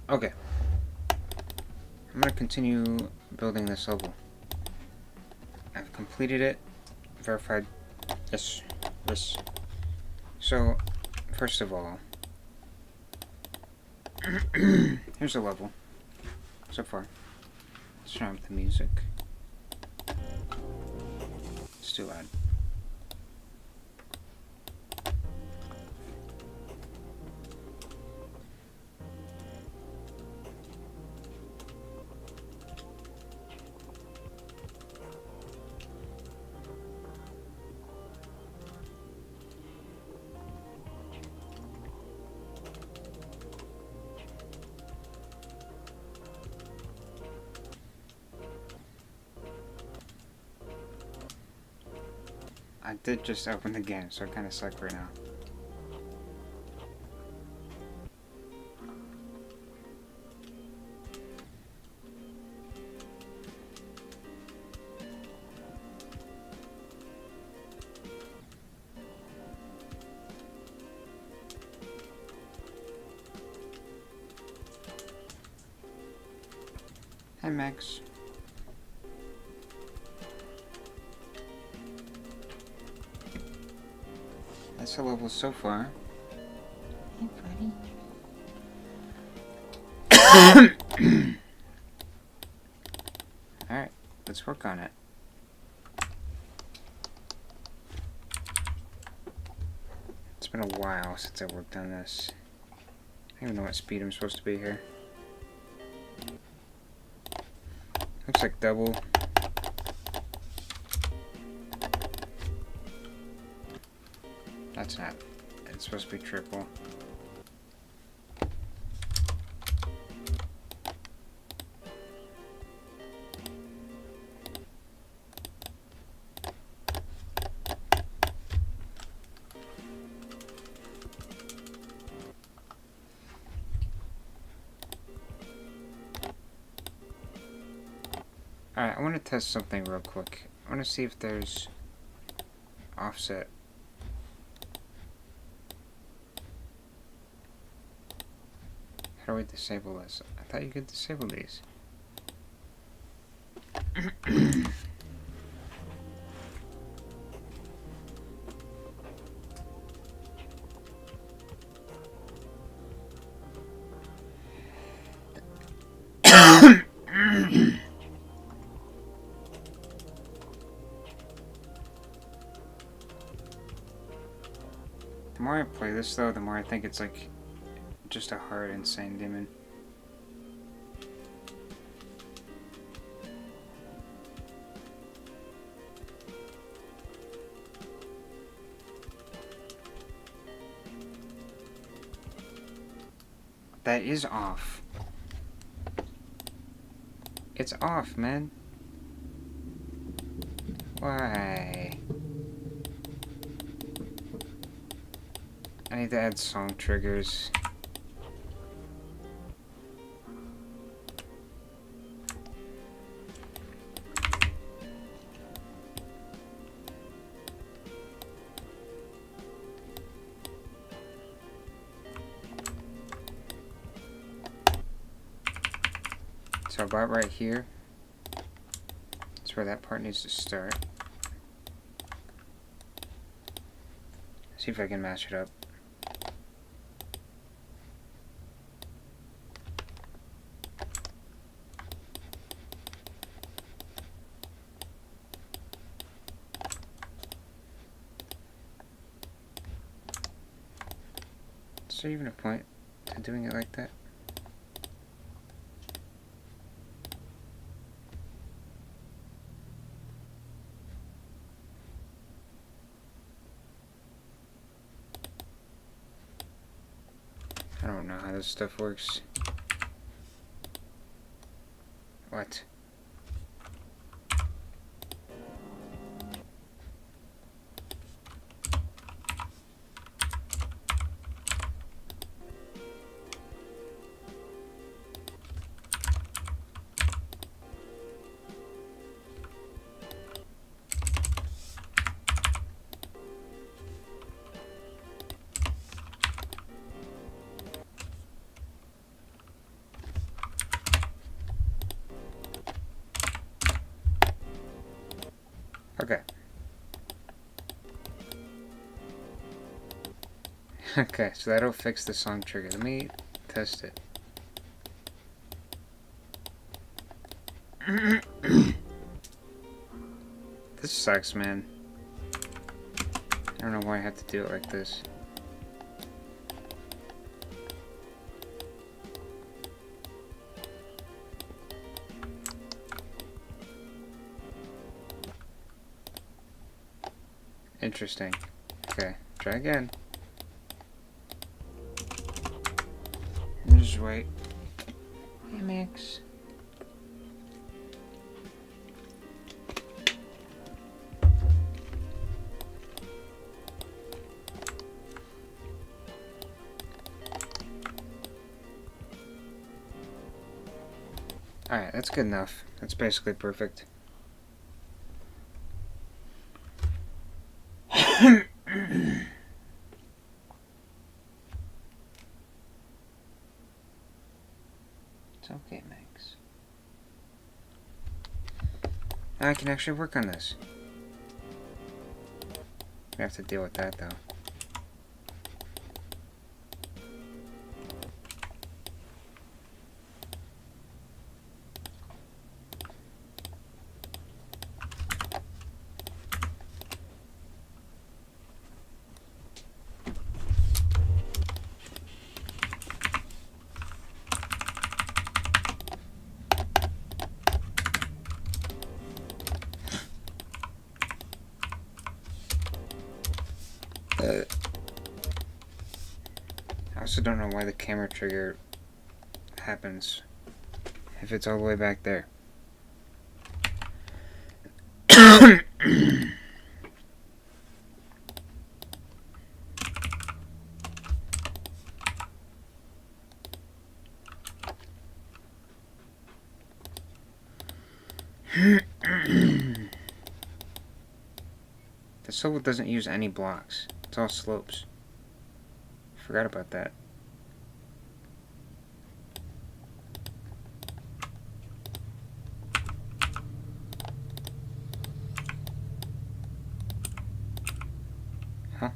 Okay. I'm gonna continue building this level. I've completed it. Verified. Yes. Yes. So, first of all, here's the level. So far. Let's turn up the music. It's too loud. I did just open the game, so I kind of suck right now. Hi, Max. That's the level so far. Hey, Freddy. Alright, let's work on it. It's been a while since I worked on this. I don't even know what speed I'm supposed to be here. Looks like double. That's not. It's supposed to be triple. Alright, I want to test something real quick. I want to see if there's offset. How do we disable this? I thought you could disable these. The more I play this though, the more I think it's like just a hard, insane demon. That is off. It's off, man. Why? I need to add song triggers. So about right here, that's where that part needs to start. See if I can match it up. Is there even a point to doing it like that? I don't know how this stuff works. What? Okay, so that'll fix the song trigger. Let me test it. This sucks, man. I don't know why I have to do it like this. Interesting. Okay, try again. Just wait. Hey, Mix. Alright, that's good enough. That's basically perfect. It's okay, Max. Now I can actually work on this. We have to deal with that, though. I also don't know why the camera trigger happens if it's all the way back there. This level doesn't use any blocks. It's all slopes. Forgot about that. Huh?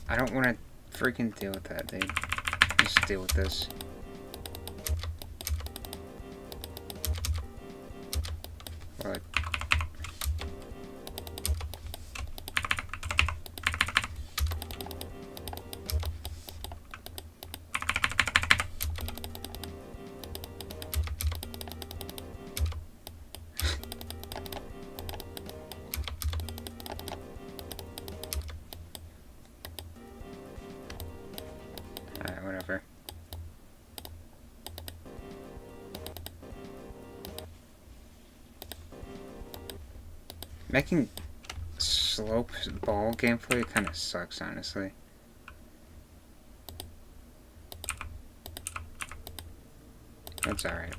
I don't want to freaking deal with that, dude. Just deal with this. What? Alright, whatever. Making slope ball gameplay kind of sucks, honestly. That's alright.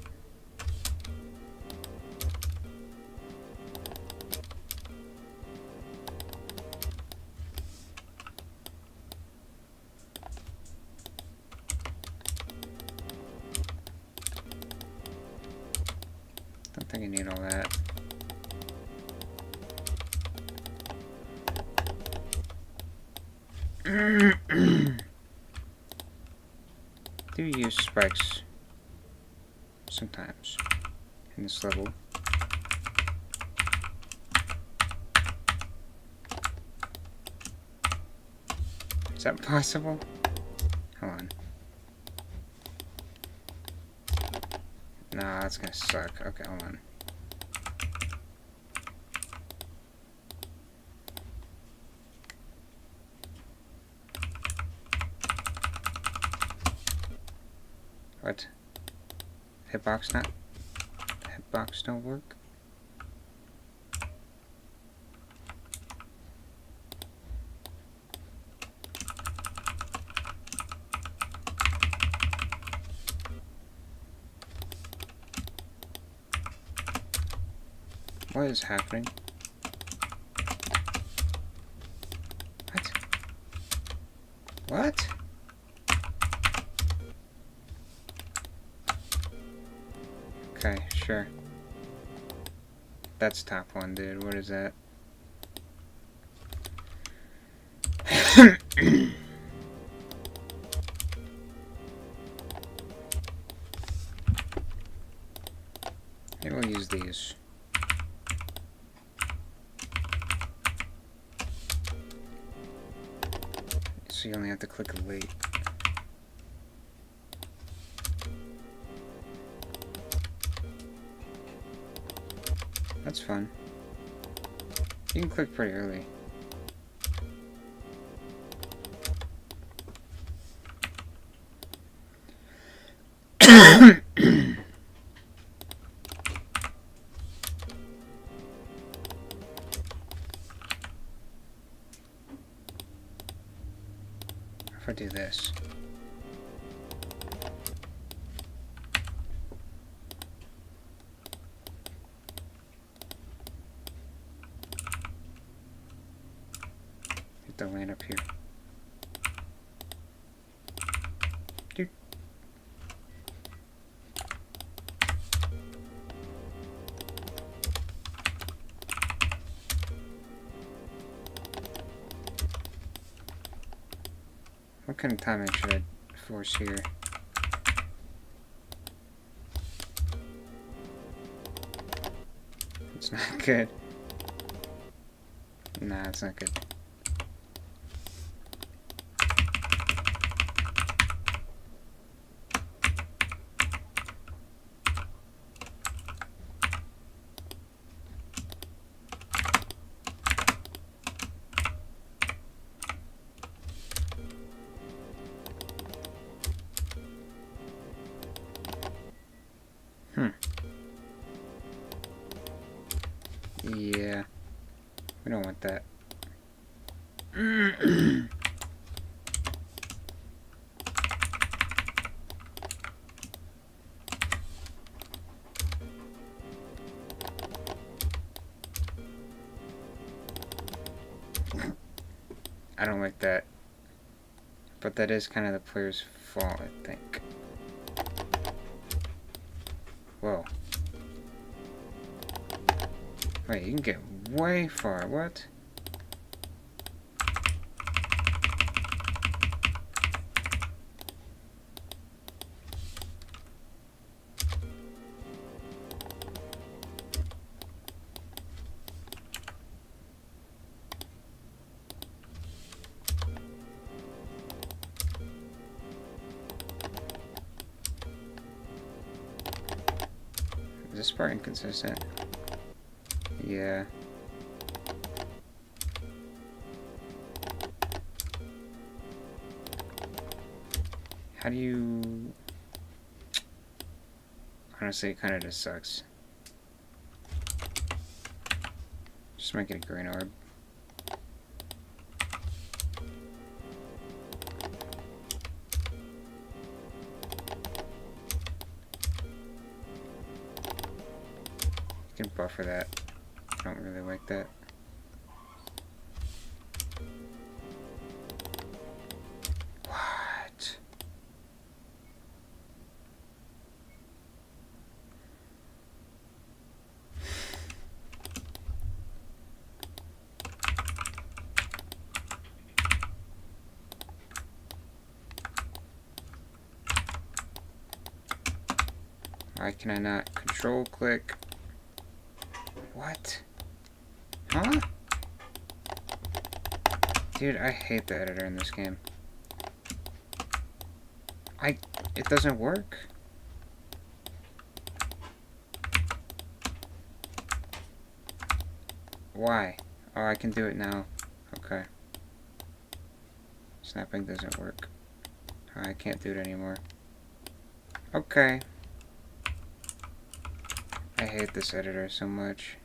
Don't think I need all that. Do use spikes sometimes in this level. Is that possible? Hold on. Nah, that's gonna suck. Okay, hold on. What? Hitbox not? Hitbox don't work? What is happening? What? What? Okay, sure. That's top one, dude. What is that? Maybe we'll use these. So you only have to click elite. That's fun. You can click pretty early. If I do this. Hit the land up here. Dude. What kind of timing should I force here? It's not good. Nah, it's not good. Yeah, we don't want that. I don't like that. But that is kind of the player's fault, I think. Whoa. Wait, you can get way far. What? Is this part inconsistent? Yeah. How do you... Honestly, it kind of just sucks. Just make it a green orb. You can buffer that. I don't really like that. What? Why can I not control click? What? Huh? Dude, I hate the editor in this game. It doesn't work. Why? Oh, I can do it now. Okay. Snapping doesn't work. Oh, I can't do it anymore. Okay. I hate this editor so much.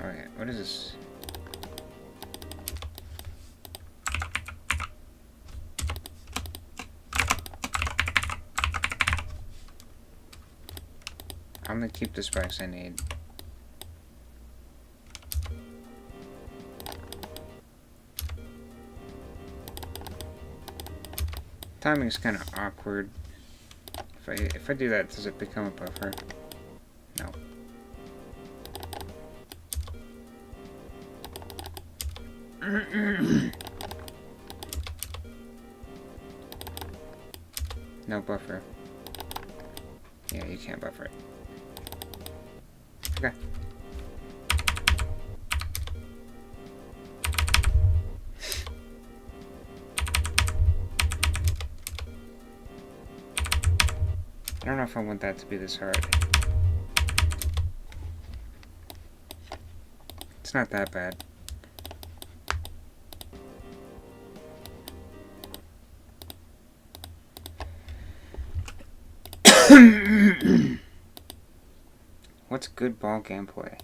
Alright, what is this? I'm gonna keep the spikes I need. Timing's kind of awkward. If I do that, does it become a buffer? No. No buffer. Yeah, you can't buffer it. Okay. I don't know if I want that to be this hard. It's not that bad. What's good ball gameplay?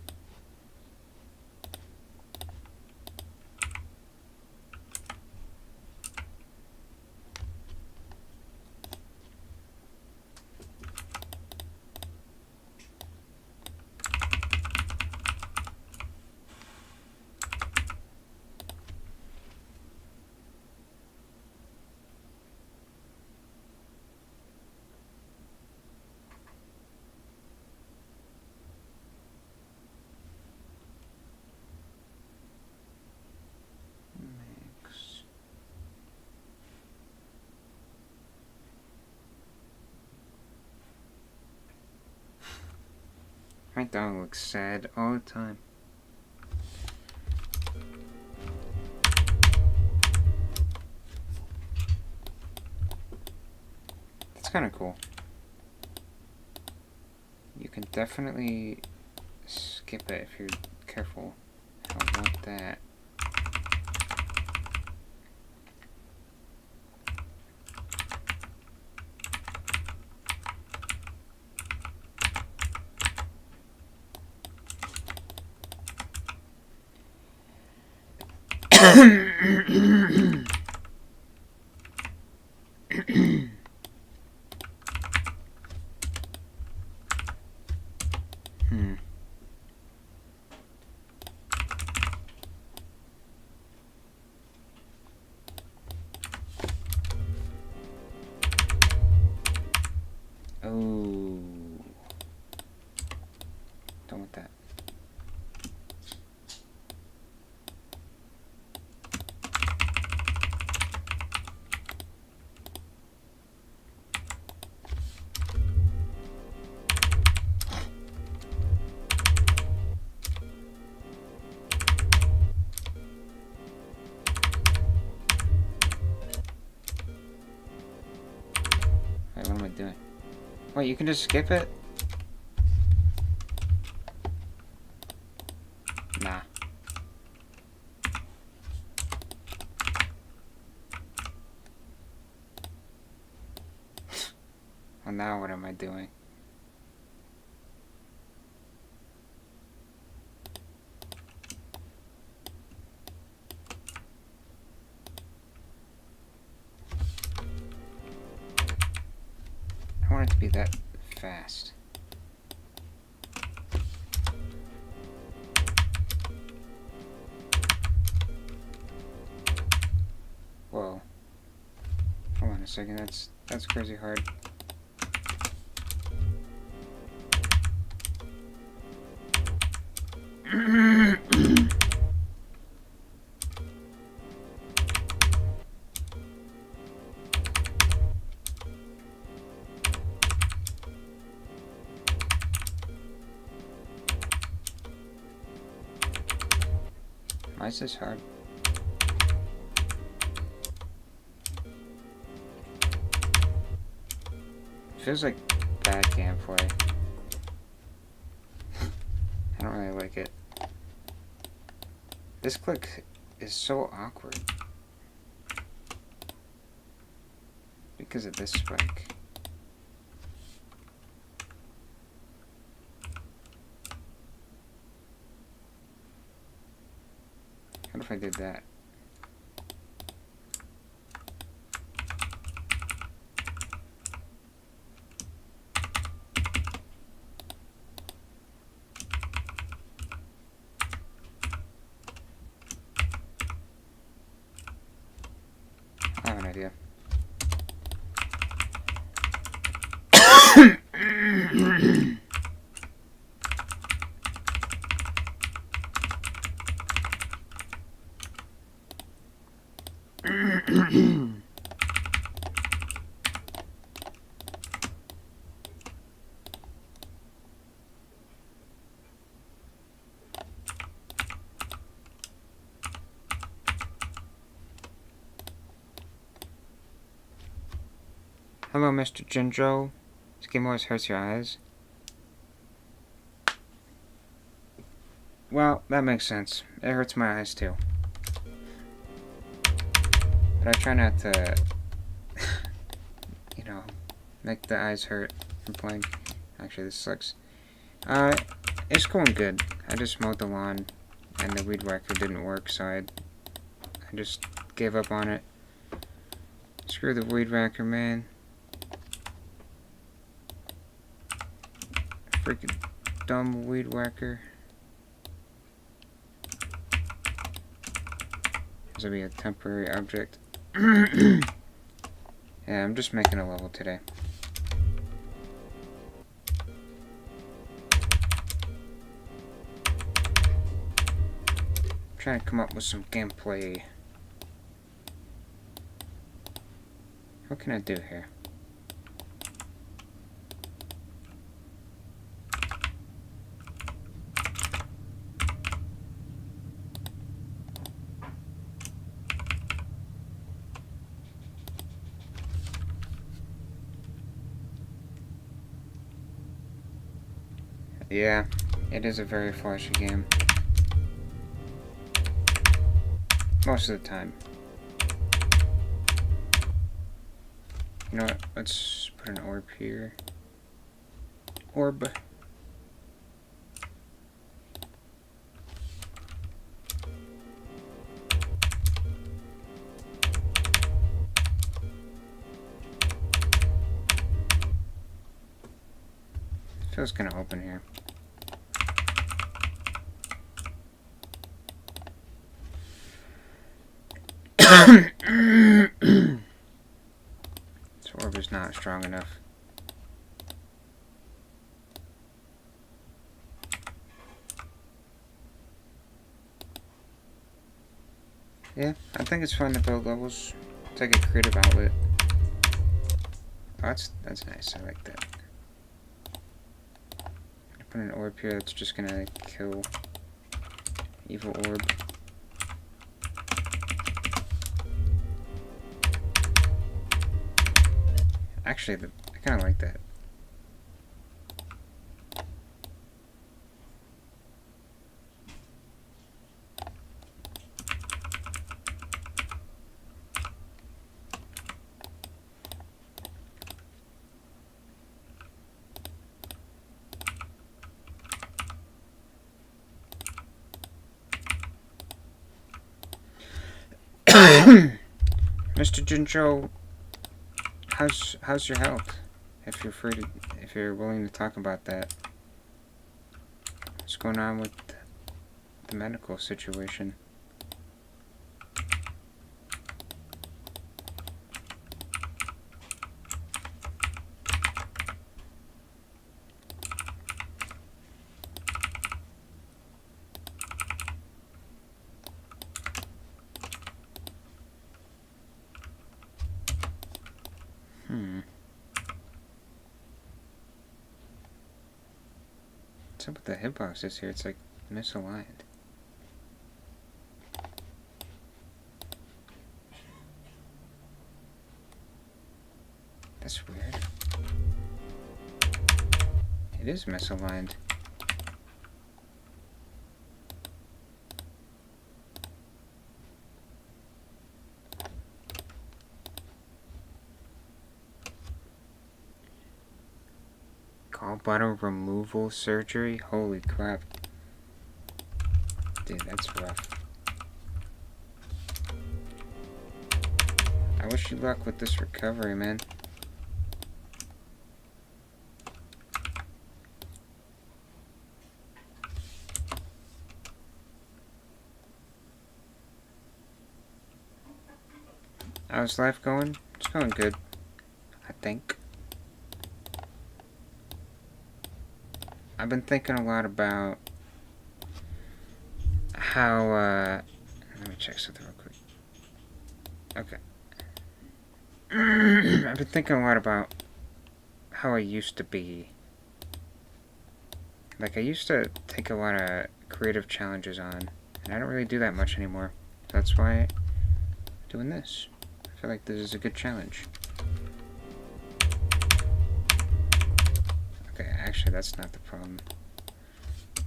My dog looks sad all the time. That's kind of cool. You can definitely skip it if you're careful. I don't want that. Oh. Don't want that. Wait, what am I doing? Wait, you can just skip it? Nah. Well, now what am I doing? I want it to be that fast. Whoa. Hold on a second, that's crazy hard. Why is this hard? Feels like bad gameplay. I don't really like it. This click is so awkward. Because of this spike. What if I did that? idea. Hello, Mr. Jinjo. This game always hurts your eyes. Well, that makes sense. It hurts my eyes too. But I try not to, you know, make the eyes hurt from playing. Actually, this sucks. It's going good. I just mowed the lawn, and the weed whacker didn't work, so I just gave up on it. Screw the weed whacker, man. Freaking dumb weed whacker. This will be a temporary object. Yeah, I'm just making a level today. I'm trying to come up with some gameplay. What can I do here? Yeah, it is a very flashy game. Most of the time. You know what? Let's put an orb here. Orb. Feels kind of open here. This orb is not strong enough. Yeah, I think it's fun to build levels. It's like a creative outlet. Oh, that's nice. I like that. Put an orb here that's just gonna kill evil orb. Actually, I kind of like that. Mr. Jinjo, how's your health? If you're willing to talk about that. What's going on with the medical situation? What's up with the hitboxes here? It's like misaligned. That's weird. It is misaligned. Gallbladder removal surgery? Holy crap. Dude, that's rough. I wish you luck with this recovery, man. How's life going? It's going good, I think. I've been thinking a lot about how, let me check something real quick. Okay. I've been thinking a lot about how I used to be. Like, I used to take a lot of creative challenges on, and I don't really do that much anymore. That's why I'm doing this. I feel like this is a good challenge. Okay, actually, that's not the problem.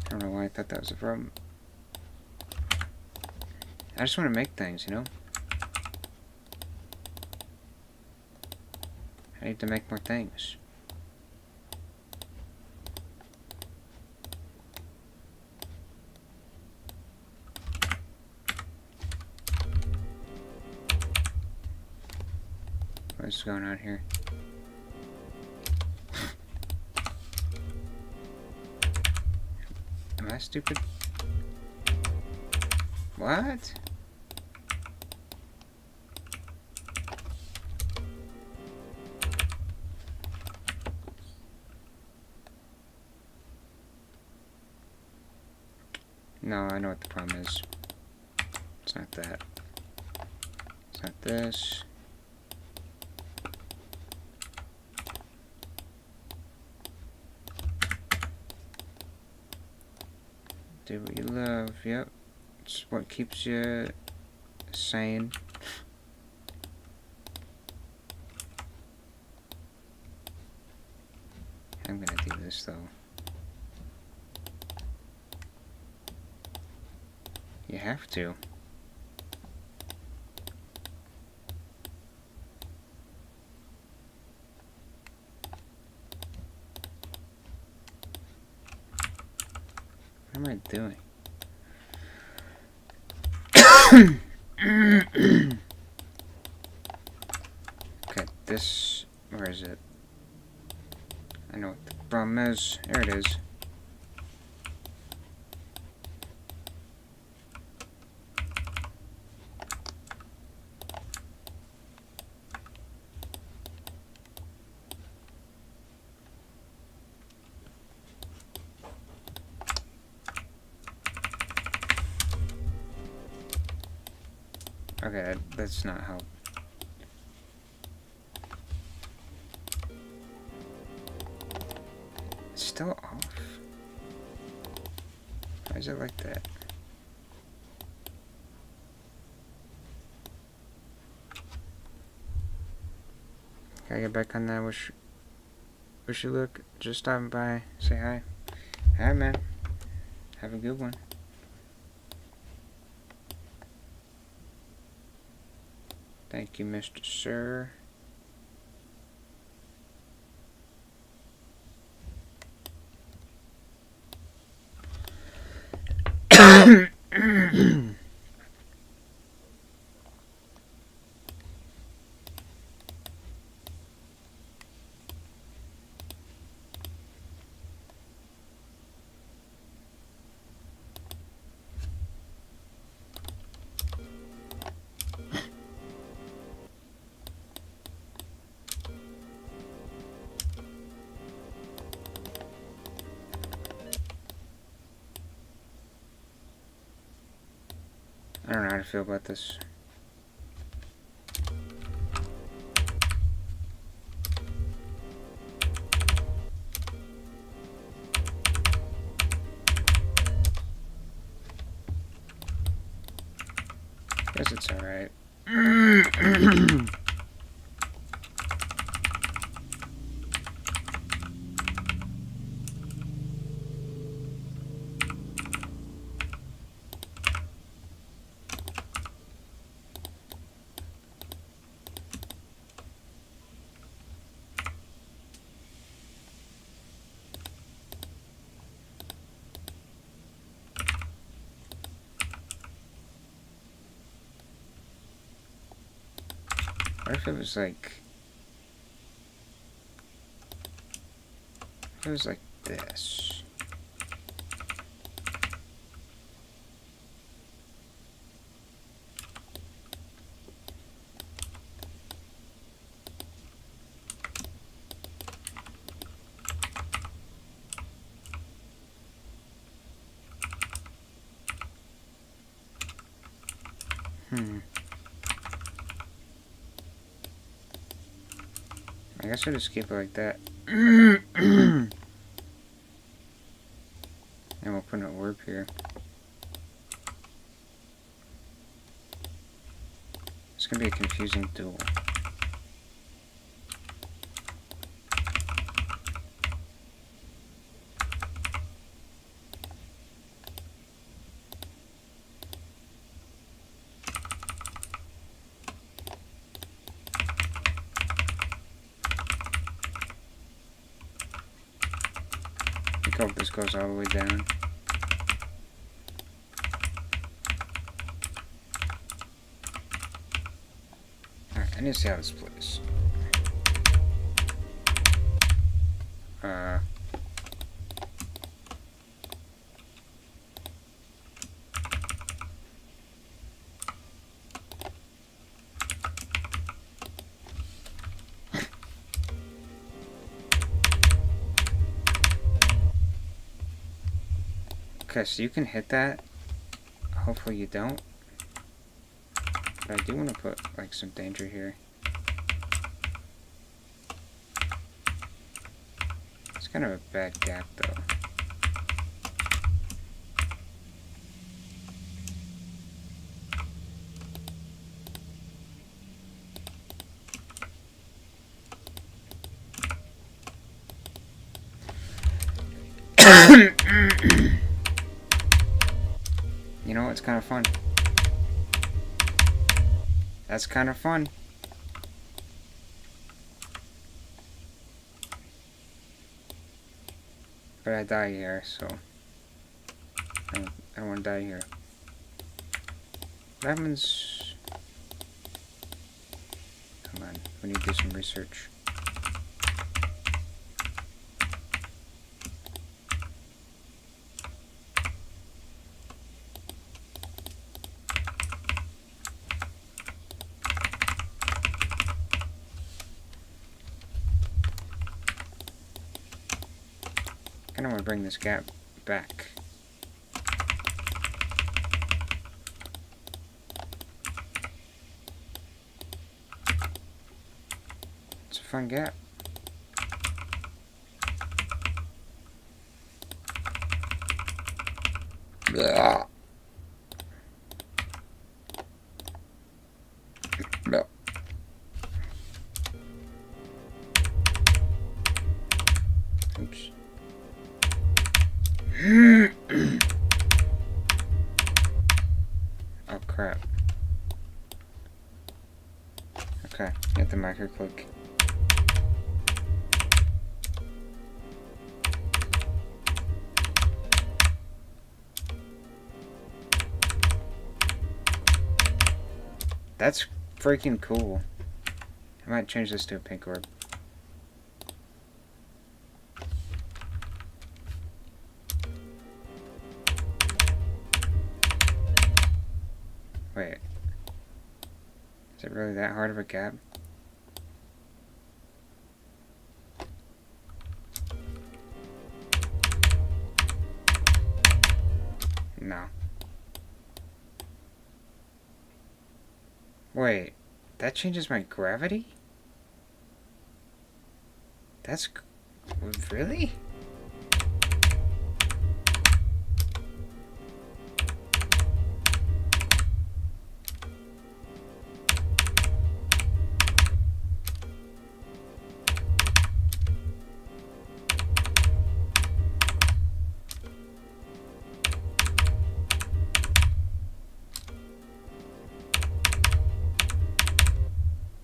I don't know why I thought that was a problem. I just want to make things, you know? I need to make more things. What's going on here? Am I stupid? What? No, I know what the problem is. It's not that. It's not this. Do what you love, yep. It's what keeps you sane. I'm gonna do this though. You have to. What am I doing? Okay, this... Where is it? I know what the problem is. There it is. Okay, that's not how... It's still off? Why is it like that? Can I get back on that? Wish you luck. Just stopping by. Say hi. Hi, man. Have a good one. Thank you, Mr. Sir. I don't know how to feel about this. Guess it's alright. What if it was like... It was like this. I guess I'll just keep it like that. And we'll put a warp here. It's gonna be a confusing duel. I hope this goes all the way down. Alright, I need to see how this plays. Okay, so you can hit that. Hopefully you don't. But I do want to put, like, some danger here. It's kind of a bad gap, though. You know, it's kind of fun. That's kind of fun. But I die here, so I don't want to die here. What happens? Come on, we need to do some research. I kind of want to bring this gap back. It's a fun gap. Blah. Blah. Oops. Oh crap. Okay, hit the micro click. That's freaking cool. I might change this to a pink orb. Wait. Is it really that hard of a gap? No. Wait. That changes my gravity? That's... really?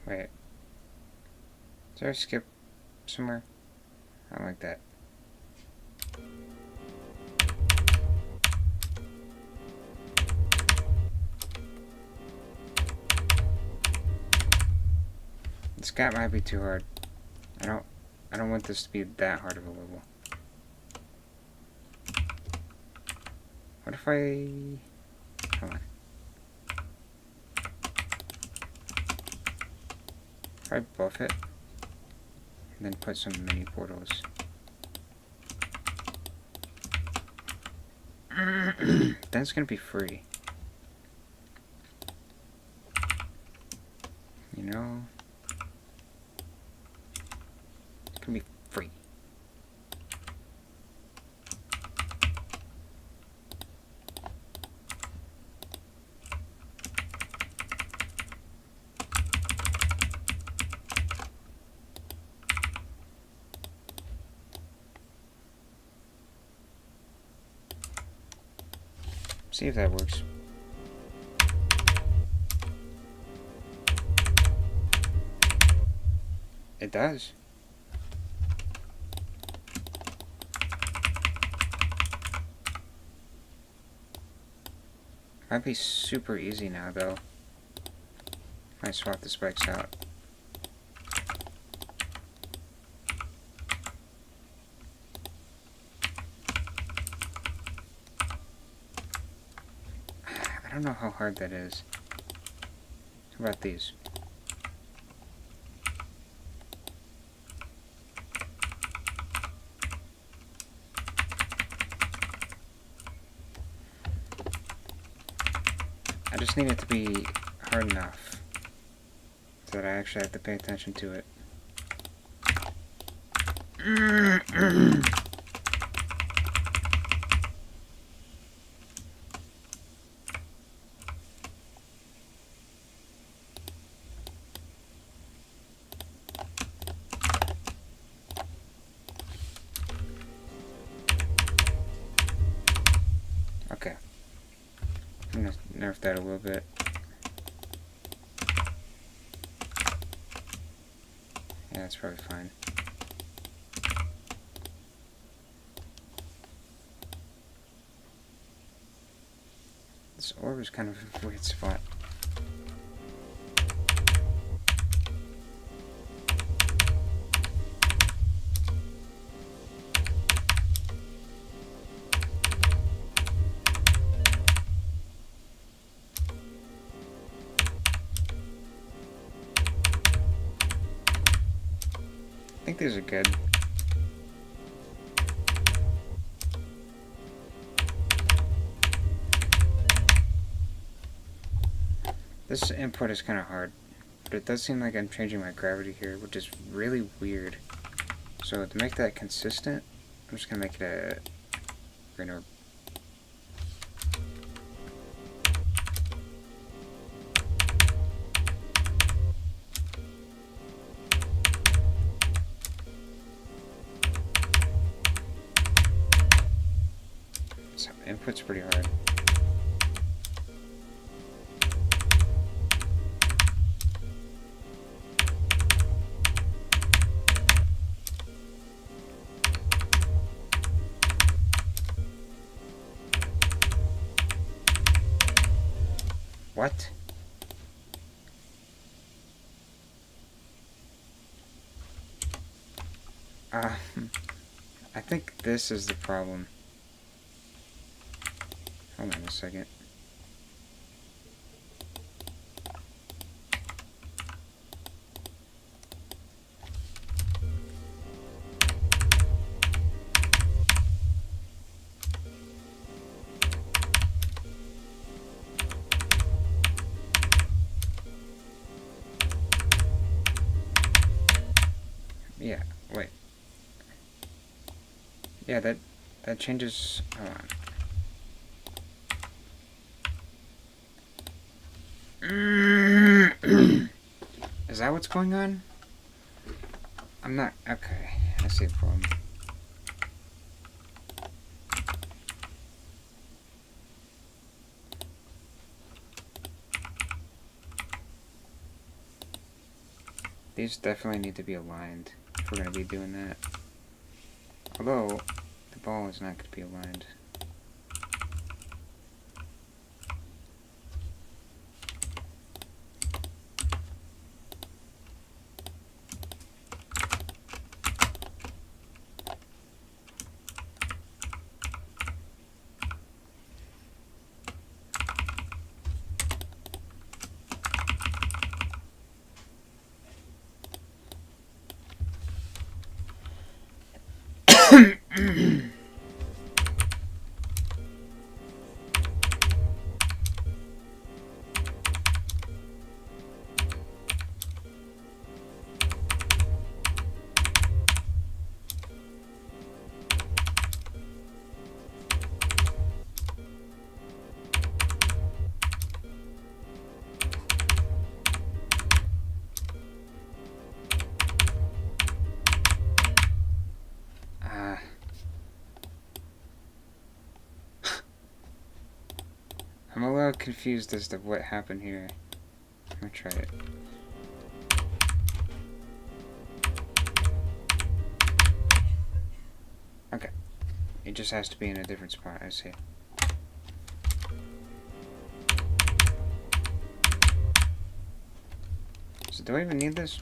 Wait. Is there a skip somewhere? I don't like that. This gap might be too hard. I don't want this to be that hard of a level. What if I... Come on. If I buff it, and then put some mini portals. Then it's gonna be free. you know? It can be free. See if that works. It does. Might be super easy now, though. I swap the spikes out. I don't know how hard that is. How about these? I just need it to be hard enough so that I actually have to pay attention to it. Okay. I'm gonna nerf that a little bit. Yeah, that's probably fine. This orb is kind of a weird spot. I think these are good. This input is kind of hard, but it does seem like I'm changing my gravity here, which is really weird. So to make that consistent, I'm just going to make it a green orb. So input's pretty hard. What? I think this is the problem. Hold on a second. Yeah, wait. Yeah, that changes. Hold on. Is that what's going on? I'm not. Okay, I see the problem. These definitely need to be aligned if we're going to be doing that. Although, the ball is not going to be aligned. I'm a little confused as to what happened here. I'm gonna try it. Okay. It just has to be in a different spot, I see. So do I even need this?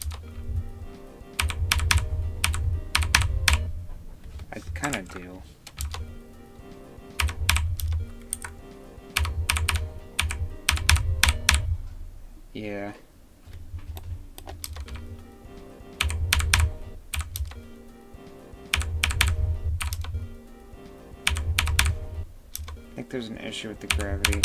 I kinda do. Yeah. I think there's an issue with the gravity.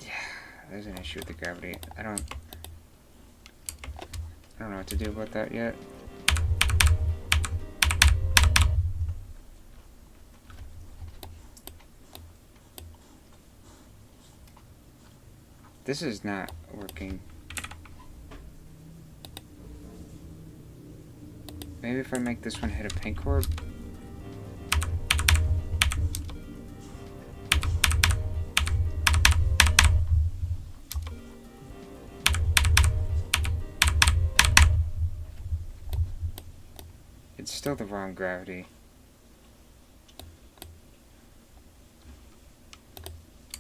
Yeah, there's an issue with the gravity. I don't know what to do about that yet. This is not working. Maybe if I make this one hit a pink orb? It's still the wrong gravity.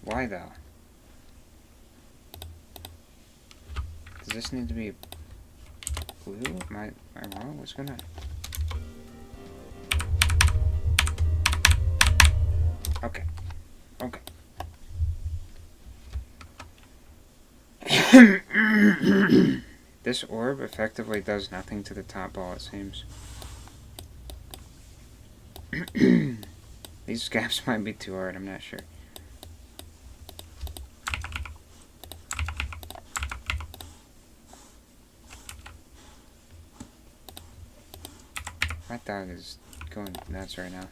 Why though? Does this need to be blue? Am I wrong? What's going on? Okay. Okay. This orb effectively does nothing to the top ball, it seems. These gaps might be too hard, I'm not sure. My dog is going nuts right now.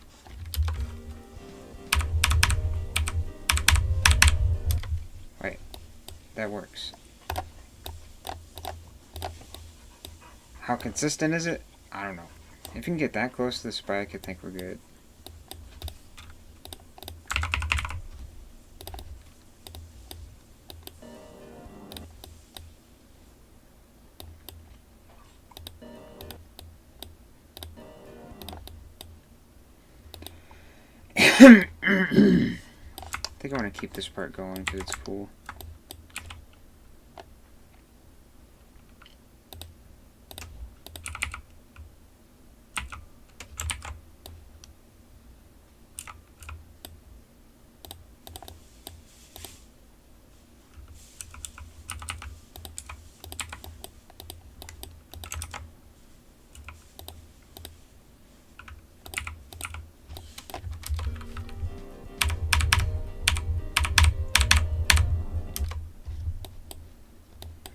Wait, that works. How consistent is it? I don't know. If you can get that close to the spike, I think we're good. I think I want to keep this part going because it's cool.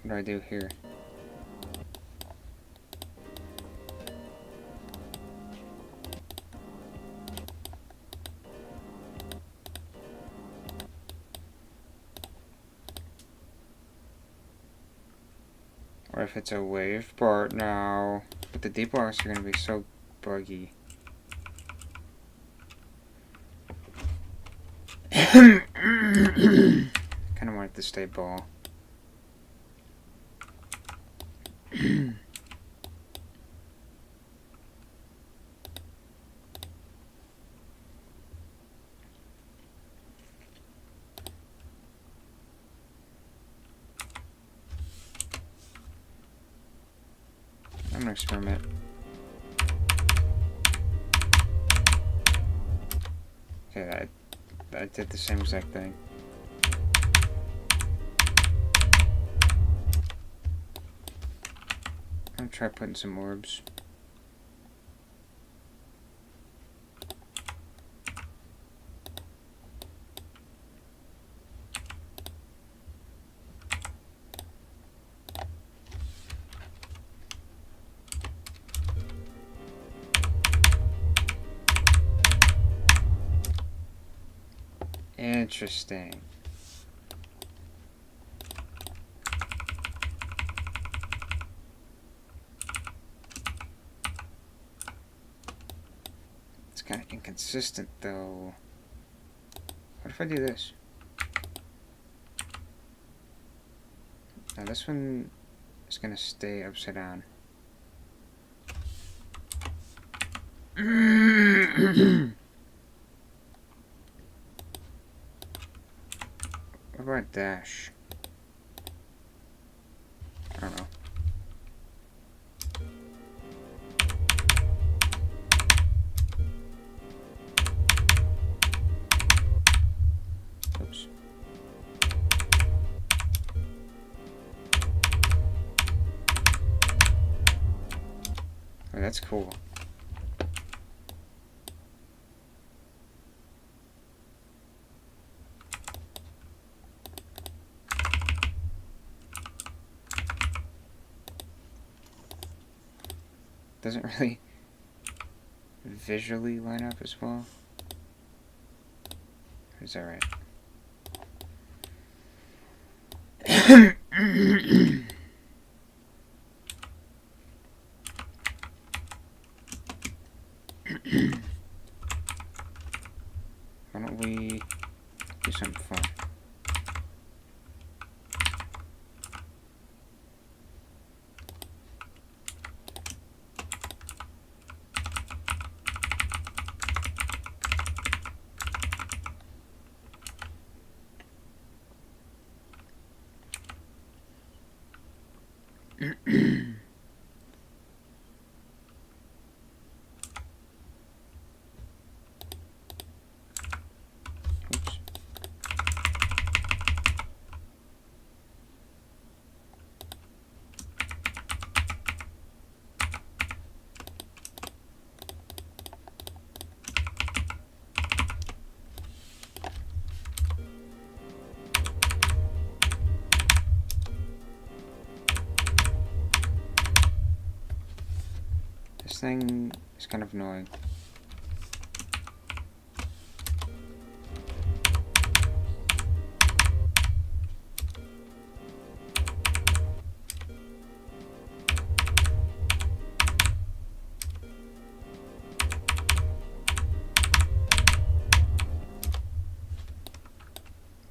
What do I do here? Or if it's a wave part now. But the deep blocks are going to be so buggy. Kind of want it to stay ball. I'm gonna experiment. Okay, I did the same exact thing. I'm gonna try putting some orbs. Interesting. It's kind of inconsistent, though. What if I do this? Now this one is gonna stay upside down. What about dash? I don't know. Oops. Oh, that's cool. Doesn't really visually line up as well. Is that right? Why don't we do something fun? Oops. This thing is kind of annoying.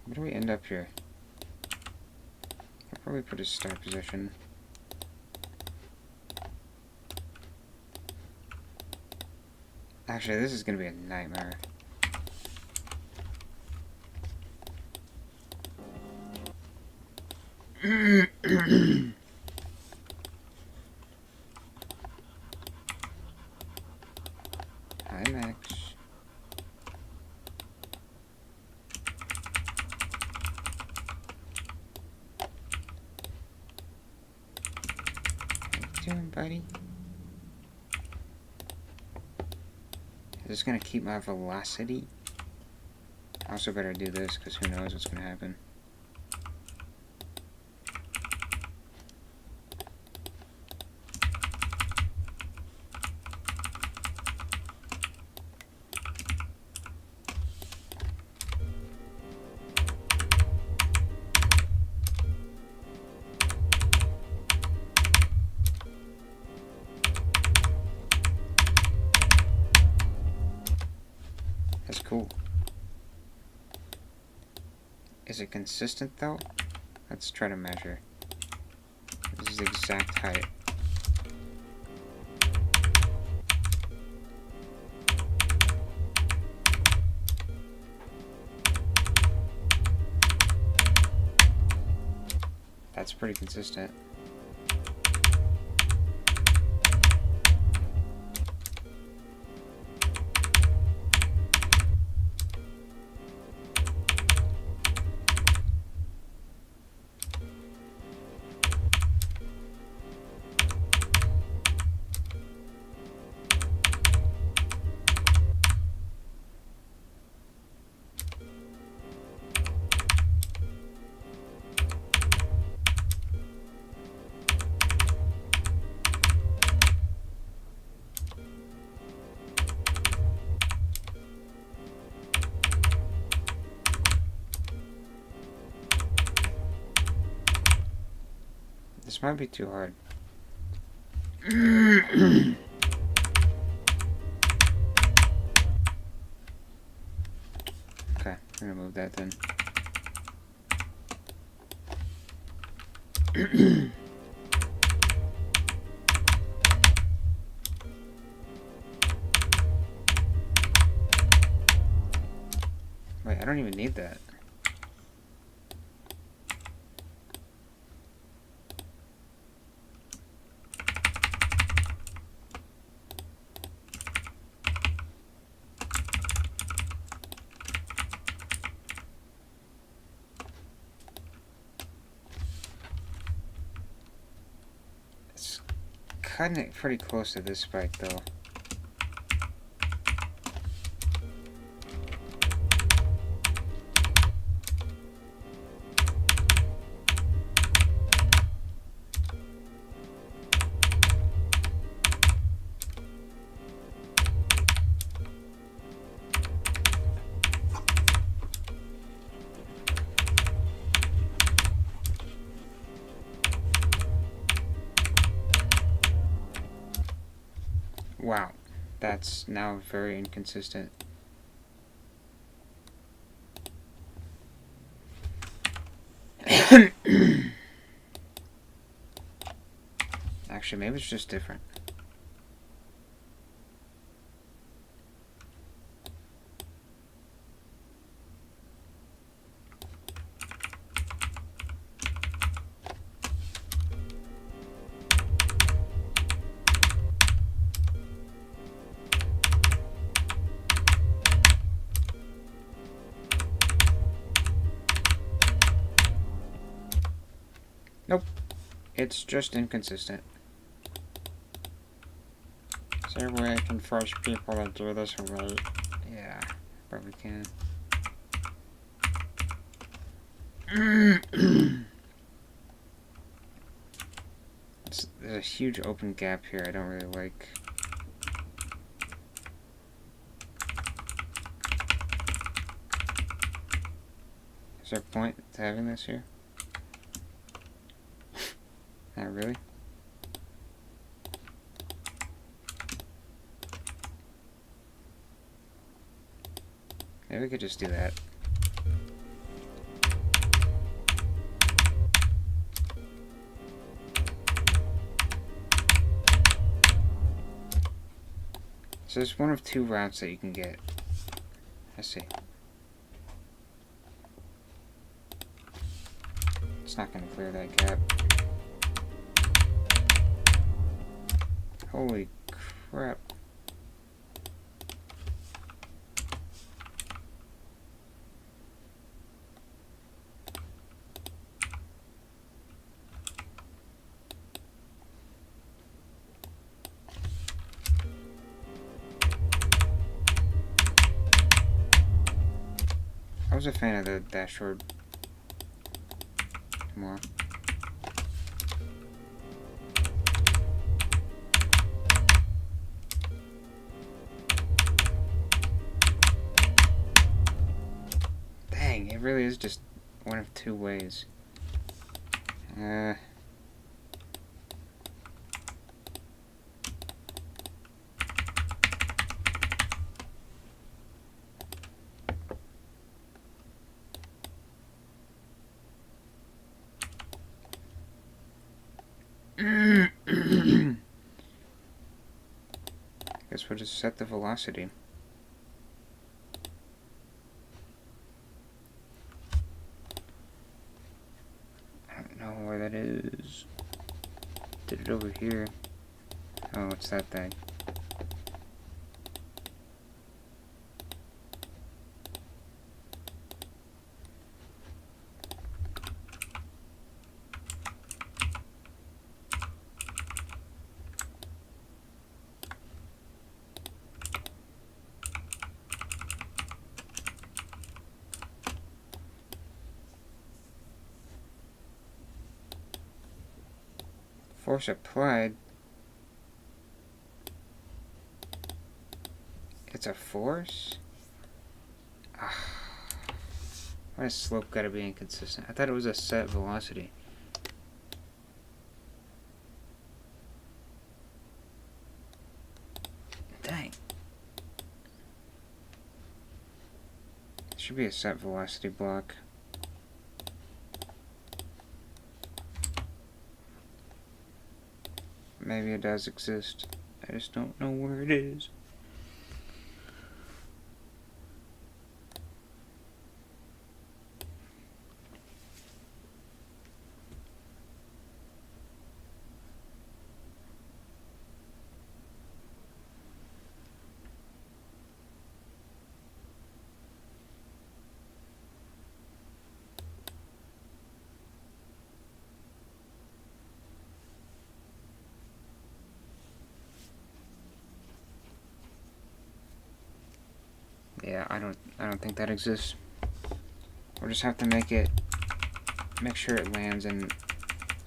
Where do we end up here? I'll probably put a start position. Actually, this is gonna be a nightmare. Hi, Max. How you doing, buddy? Is this gonna keep my velocity? I also better do this, because who knows what's gonna happen. That's cool. Is it consistent though? Let's try to measure. This is the exact height. That's pretty consistent. This might be too hard. Okay, I'm gonna move that then. Wait, I don't even need that. It's cutting it pretty close to this spike though. Wow, that's now very inconsistent. Actually, maybe it's just different. Nope, it's just inconsistent. Is there a way I can force people to do this right? Yeah, probably can. There's a huge open gap here I don't really like. Is there a point to having this here? Not really. Maybe we could just do that. So there's one of two routes that you can get. I see. It's not going to clear that gap. Holy crap. I was a fan of the dashboard more. Dang, it really is just one of two ways. Guess we'll just set the velocity. I don't know where that is. Did it over here. Oh, what's that thing? Force applied. It's a force? Why does slope gotta be inconsistent? I thought it was a set velocity. should be a set velocity block. Maybe it does exist. I just don't know where it is. Yeah, I don't think that exists. We'll just have to make sure it lands in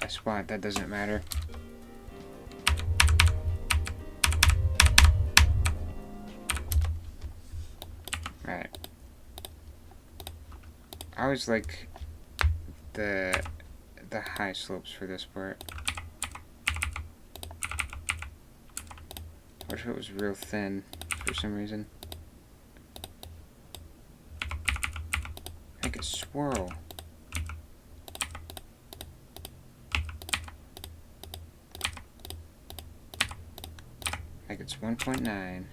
a spot that doesn't matter. Alright. I always like the high slopes for this part. I wish it was real thin for some reason. Make it swirl. Like it's 1.9.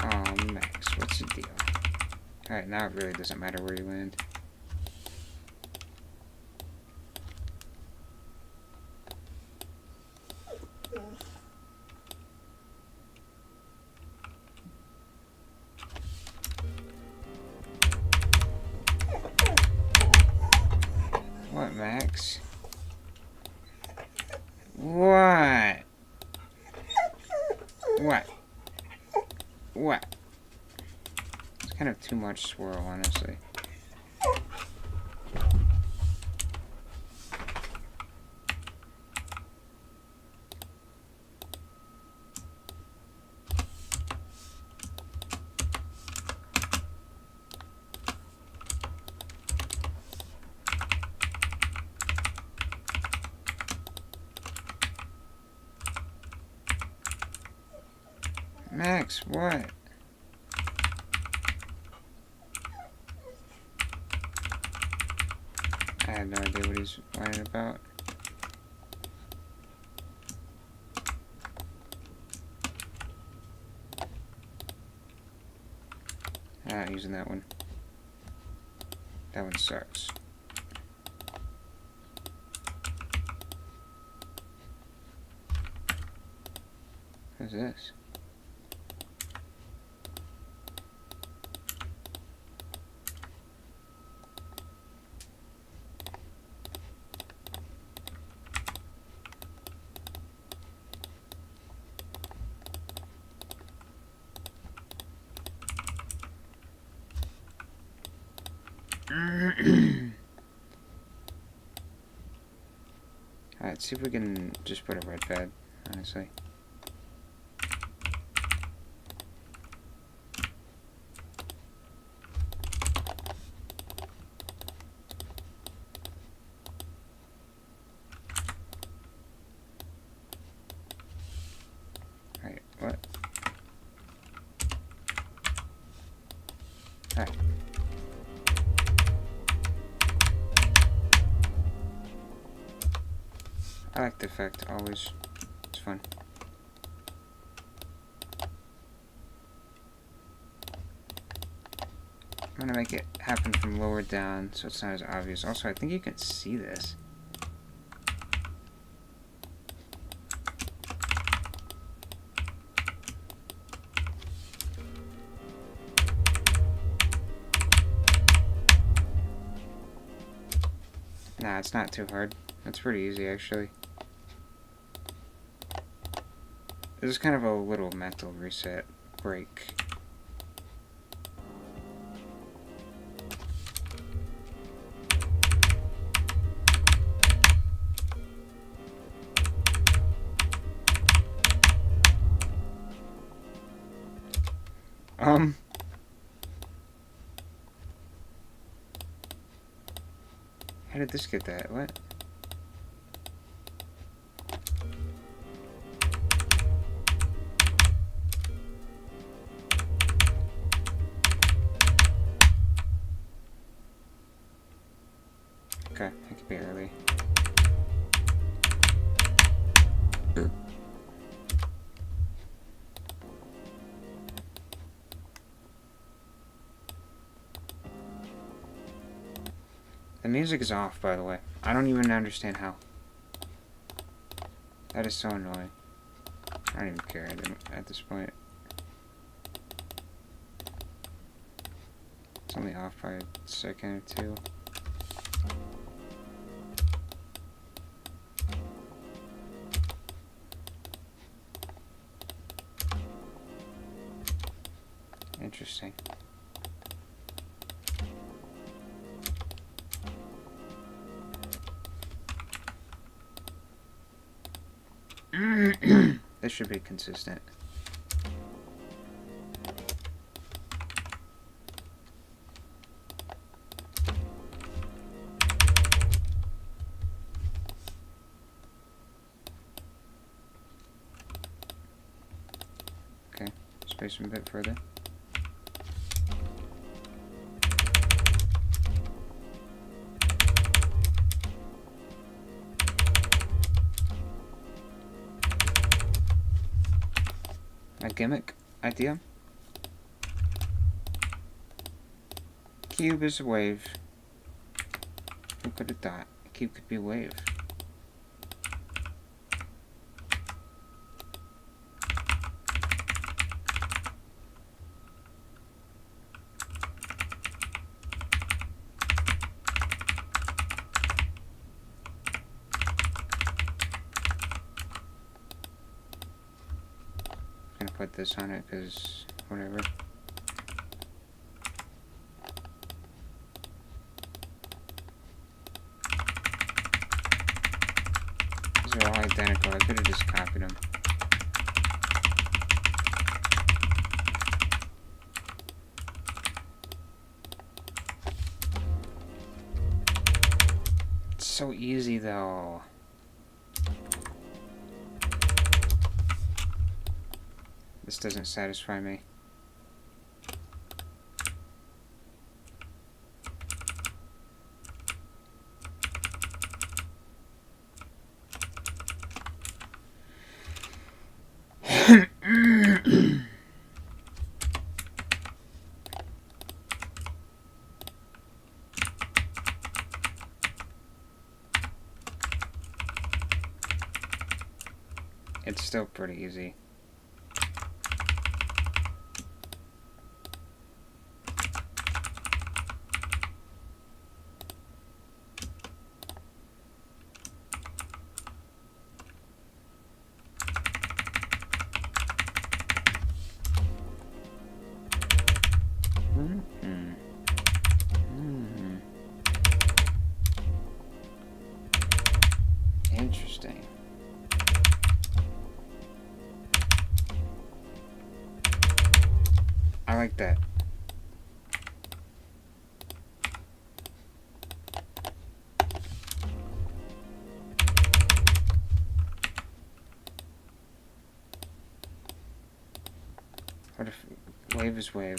Oh, Max, what's the deal? Alright, now it really doesn't matter where you land. What, Max? What? What? What? It's kind of too much swirl, honestly. Max, what? I have no idea what he's whining about. I'm not using that one. That one sucks. What's this? Alright, see if we can just put a red bed, honestly. Alright, what? Alright. I like the effect, always. It's fun. I'm gonna make it happen from lower down so it's not as obvious. Also, I think you can see this. Nah, it's not too hard. It's pretty easy, actually. This is kind of a little mental reset break. did this get that? What? Okay, I could be early. The music is off, by the way. I don't even understand how. That is so annoying. I don't even care at this point. It's only off by a second or two. Interesting. This should be consistent. Okay, space them a bit further. A gimmick idea. Cube is a wave. Who could have thought? A cube could be a wave. Gonna put this on it because whatever. These are all identical. I could have just copied them. It's so easy though. This doesn't satisfy me. It's still pretty easy. Interesting. I like that. What if wave is wave?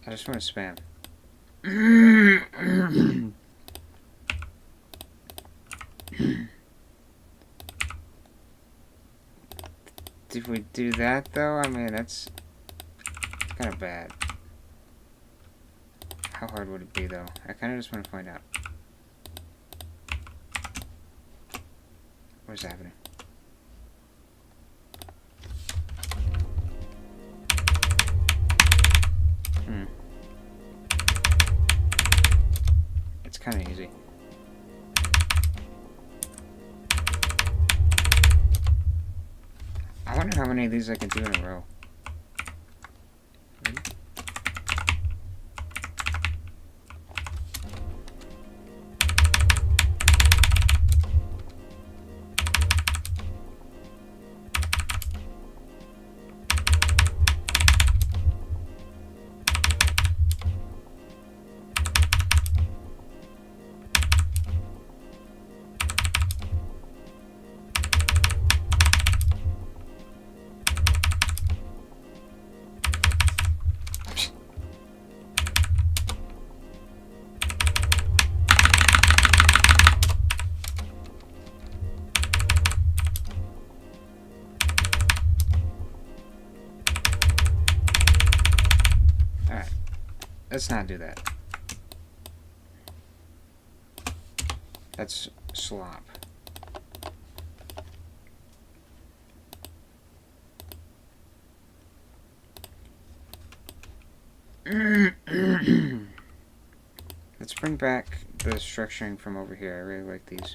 I just want to spam. Did we do that though? I mean, that's kind of bad. How hard would it be though? I kind of just want to find out. What's happening? It's kind of easy. wonder how many of these I can do in a row. Alright, let's not do that. That's slop. Let's bring back the structuring from over here. I really like these.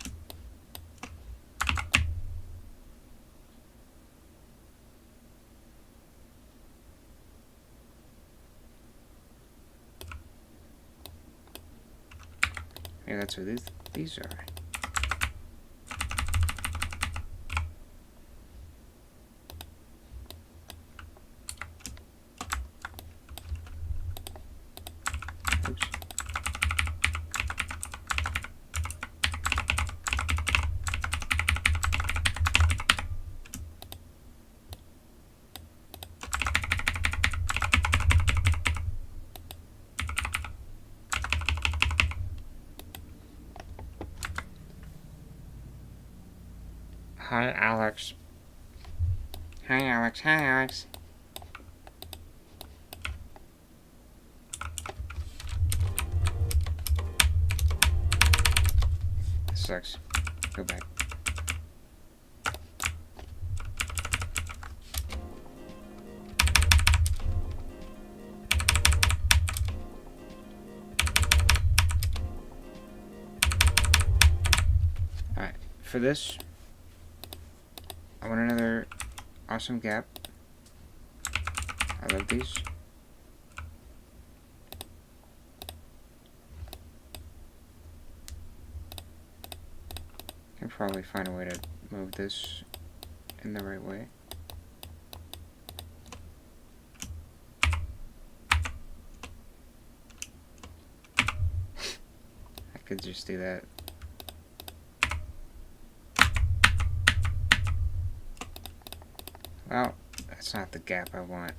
Yeah, that's what these are. Oops. Hi, Alex. Hi, Alex. Hi, Alex. This sucks. Go back. Alright, for this, I want another awesome gap. I love these. Can probably find a way to move this in the right way. I could just do that. Well, that's not the gap I want.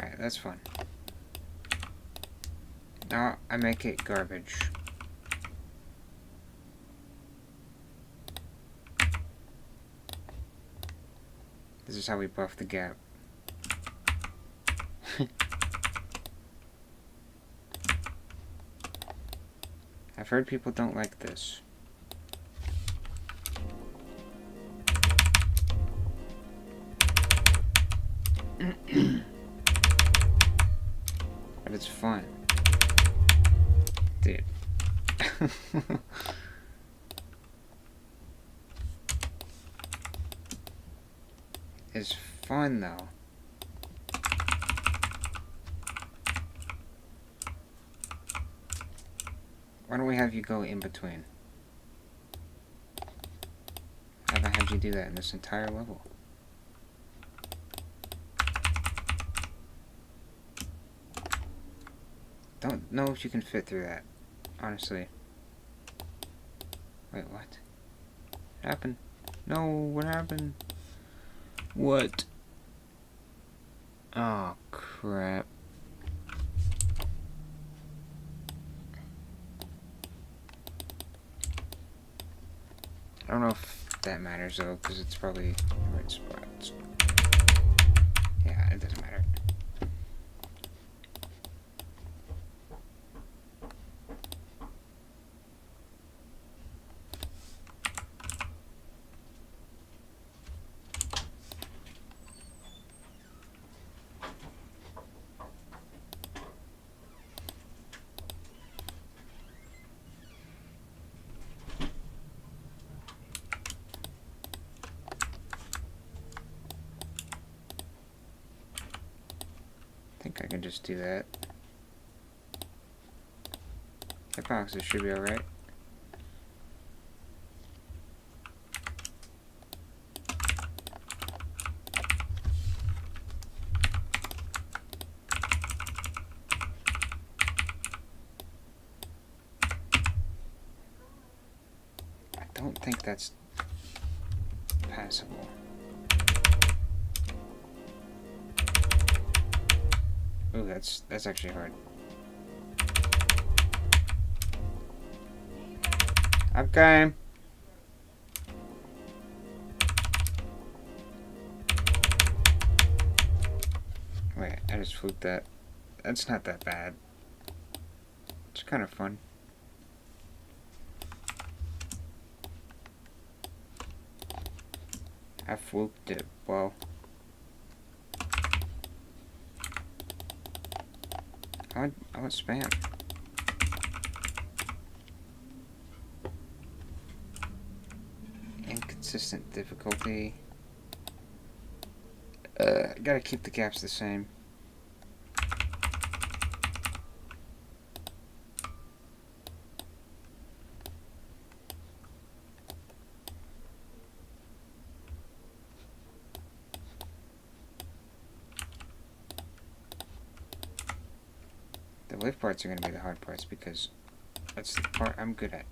Alright, that's fun. Now I make it garbage. This is how we buff the gap. I've heard people don't like this. But it's fun. Dude. It's fun though. Why don't we have you go in between? I haven't had you do that in this entire level. Don't know if you can fit through that, honestly. Wait, what? What happened? No, what happened? What? Oh, crap. I don't know if that matters though, because it's probably the right spots. Yeah, it doesn't matter. can just do that. Hitboxes should be alright. I don't think that's passable. Ooh, that's actually hard. Okay. Wait, I just fluked that. That's not that bad. It's kind of fun. I fluked it. Well. I want spam. Inconsistent difficulty. Gotta keep the gaps the same. The lift parts are gonna be the hard parts because that's the part I'm good at.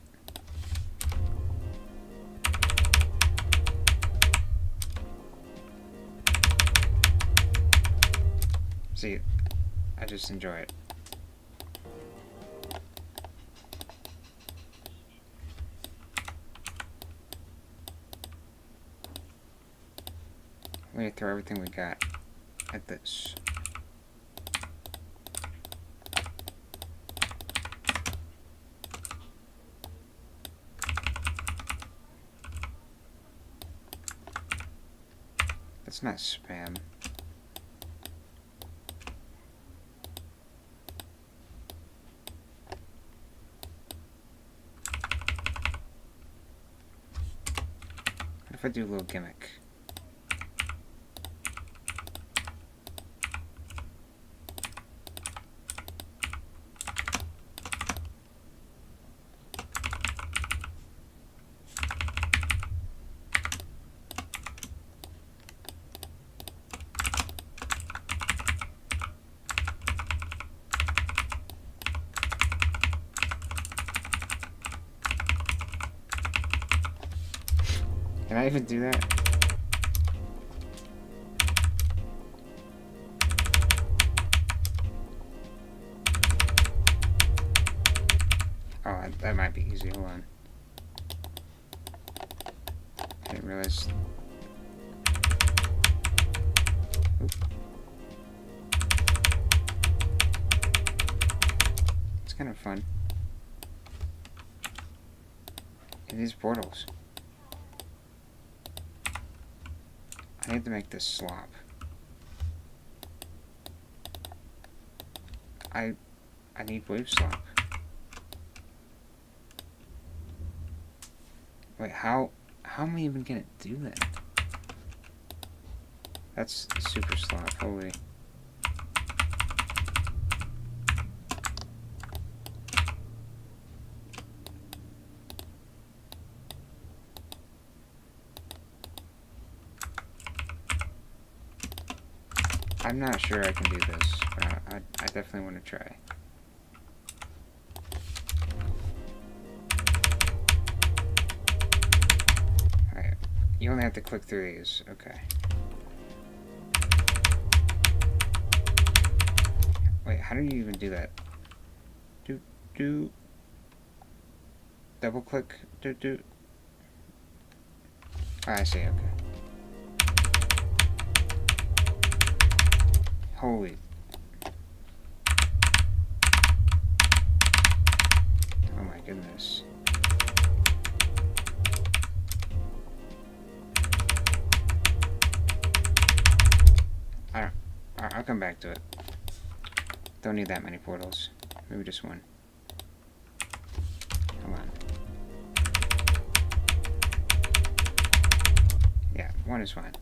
See, I just enjoy it. We're gonna throw everything we got at this. That's not spam. What if I do a little gimmick? Can I even do that? Oh, that might be easy. Hold on. I didn't realize. Oop. It's kind of fun. And these portals. I need to make this slop. I need wave slop. Wait, how am I even gonna do that? That's super slop, holy. I'm not sure I can do this, but I definitely want to try. Alright, you only have to click through these, okay. Wait, how do you even do that? Double click, Oh, I see, okay. Holy. Oh my goodness. I'll come back to it. Don't need that many portals. Maybe just one. Come on. Yeah, one is fine.